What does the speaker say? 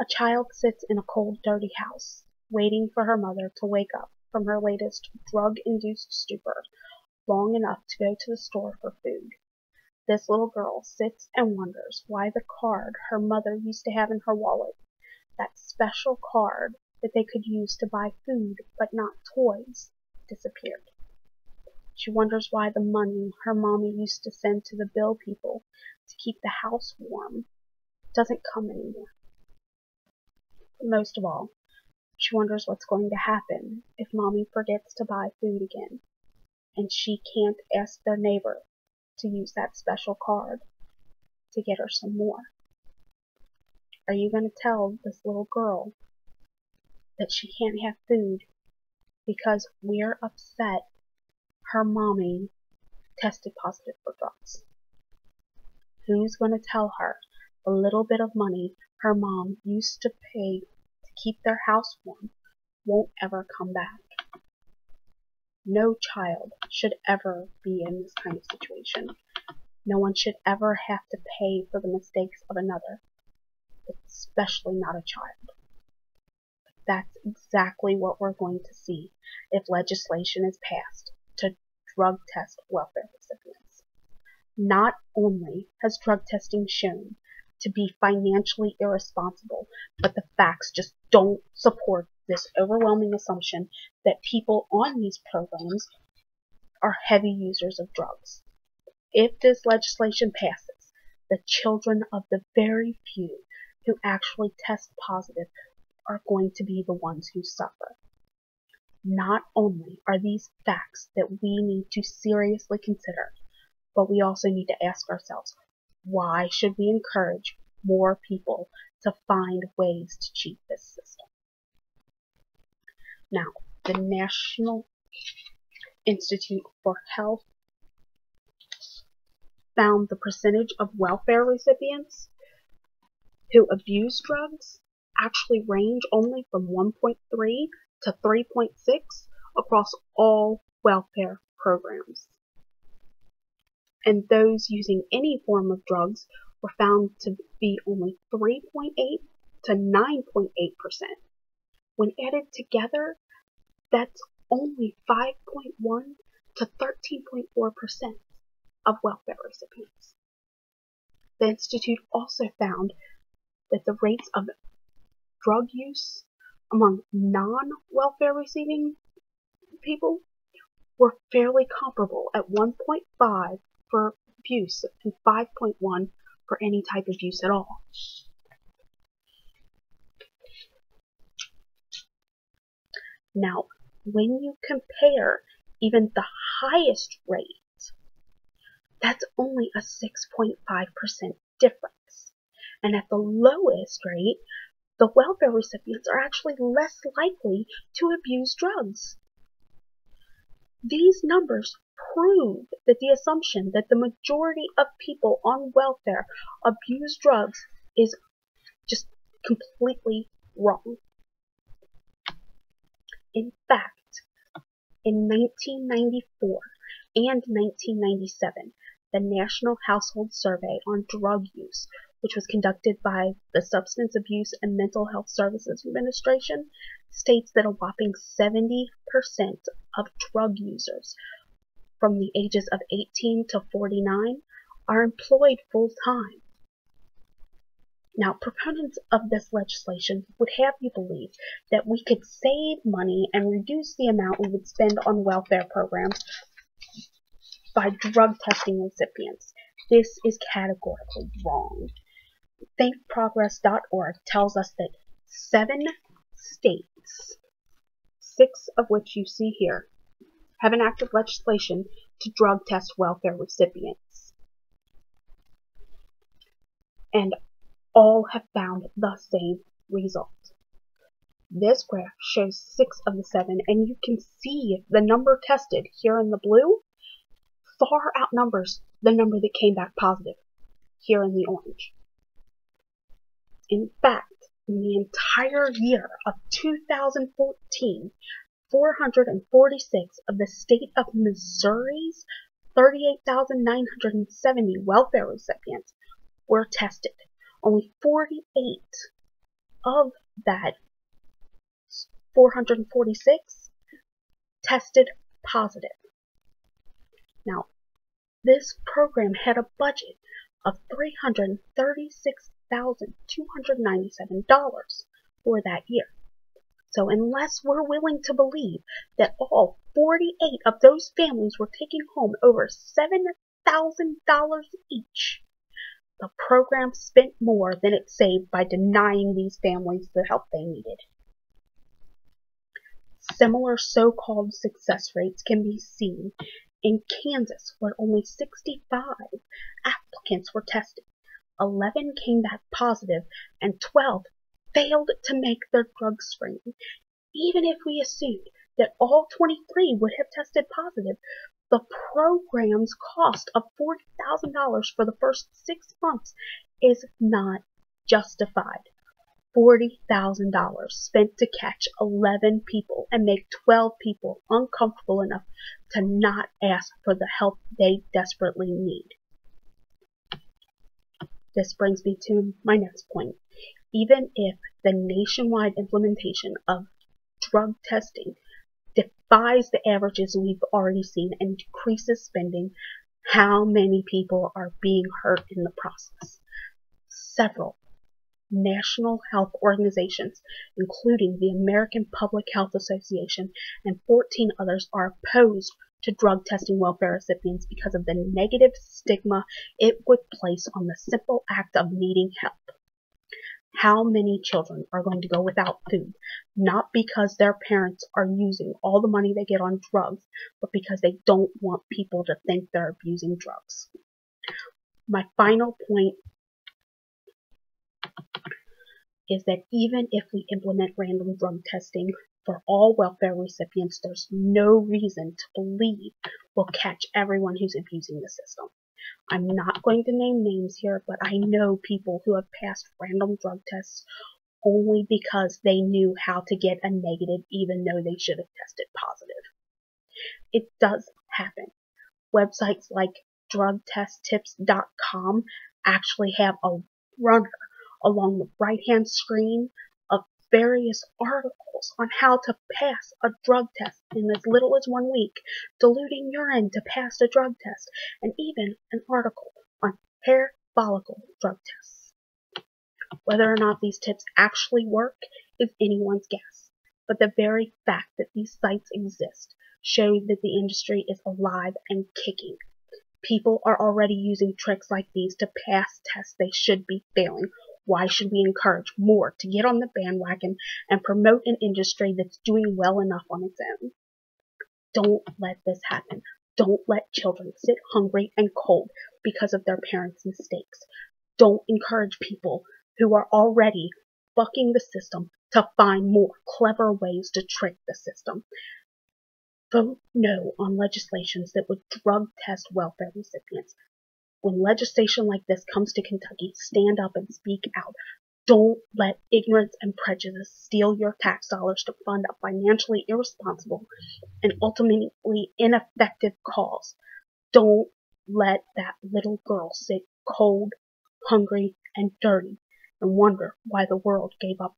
A child sits in a cold, dirty house, waiting for her mother to wake up from her latest drug-induced stupor long enough to go to the store for food. This little girl sits and wonders why the card her mother used to have in her wallet, that special card that they could use to buy food but not toys, disappeared. She wonders why the money her mommy used to send to the bill people to keep the house warm doesn't come anymore. Most of all, she wonders what's going to happen if Mommy forgets to buy food again, and she can't ask their neighbor to use that special card to get her some more. Are you going to tell this little girl that she can't have food because we're upset her mommy tested positive for drugs? Who's going to tell her the little bit of money her mom used to pay to keep their house warm won't ever come back? No child should ever be in this kind of situation. No one should ever have to pay for the mistakes of another, especially not a child. That's exactly what we're going to see if legislation is passed to drug test welfare recipients. Not only has drug testing shown to be financially irresponsible, but the facts just don't support this overwhelming assumption that people on these programs are heavy users of drugs. If this legislation passes, the children of the very few who actually test positive are going to be the ones who suffer. Not only are these facts that we need to seriously consider, but we also need to ask ourselves, why should we encourage more people to find ways to cheat this system? Now, the National Institute for Health found the percentage of welfare recipients who abuse drugs actually range only from 1.3 to 3.6 across all welfare programs. And those using any form of drugs were found to be only 3.8 to 9.8%. When added together, that's only 5.1 to 13.4% of welfare recipients. The Institute also found that the rates of drug use among non-welfare receiving people were fairly comparable at 1.5 for abuse and 5.1 for any type of use at all. Now, when you compare even the highest rate, that's only a 6.5% difference. And at the lowest rate, the welfare recipients are actually less likely to abuse drugs. These numbers prove that the assumption that the majority of people on welfare abuse drugs is just completely wrong. In fact, in 1994 and 1997, the National Household Survey on Drug Use, which was conducted by the Substance Abuse and Mental Health Services Administration, states that a whopping 70% of drug users from the ages of 18 to 49 are employed full-time. Now, proponents of this legislation would have you believe that we could save money and reduce the amount we would spend on welfare programs by drug testing recipients. This is categorically wrong. ThinkProgress.org tells us that 7 states, 6 of which you see here, have enacted legislation to drug test welfare recipients. And all have found the same result. This graph shows 6 of the 7, and you can see the number tested here in the blue far outnumbers the number that came back positive here in the orange. In fact, in the entire year of 2014, 446 of the state of Missouri's 38,970 welfare recipients were tested. Only 48 of that 446 tested positive. Now, this program had a budget of $336,297 for that year. So unless we're willing to believe that all 48 of those families were taking home over $7,000 each, the program spent more than it saved by denying these families the help they needed. Similar so-called success rates can be seen in Kansas, where only 65 applicants were tested. 11 came back positive and 12 failed to make their drug screening. Even if we assumed that all 23 would have tested positive, the program's cost of $40,000 for the first 6 months is not justified. $40,000 spent to catch 11 people and make 12 people uncomfortable enough to not ask for the help they desperately need. This brings me to my next point. Even if the nationwide implementation of drug testing defies the averages we've already seen and decreases spending, how many people are being hurt in the process? Several national health organizations, including the American Public Health Association and 14 others, are opposed to drug testing welfare recipients because of the negative stigma it would place on the simple act of needing help. How many children are going to go without food, not because their parents are using all the money they get on drugs, but because they don't want people to think they're abusing drugs? My final point is that even if we implement random drug testing for all welfare recipients, there's no reason to believe we'll catch everyone who's abusing the system. I'm not going to name names here, but I know people who have passed random drug tests only because they knew how to get a negative even though they should have tested positive. It does happen. Websites like drugtesttips.com actually have a runner along the right-hand screen of various articles on how to pass a drug test in as little as 1 week, diluting urine to pass a drug test, and even an article on hair follicle drug tests. Whether or not these tips actually work is anyone's guess, but the very fact that these sites exist shows that the industry is alive and kicking. People are already using tricks like these to pass tests they should be failing. Why should we encourage more to get on the bandwagon and promote an industry that's doing well enough on its own? Don't let this happen. Don't let children sit hungry and cold because of their parents' mistakes. Don't encourage people who are already bucking the system to find more clever ways to trick the system. Vote no on legislations that would drug test welfare recipients. When legislation like this comes to Kentucky, stand up and speak out. Don't let ignorance and prejudice steal your tax dollars to fund a financially irresponsible and ultimately ineffective cause. Don't let that little girl sit cold, hungry, and dirty and wonder why the world gave up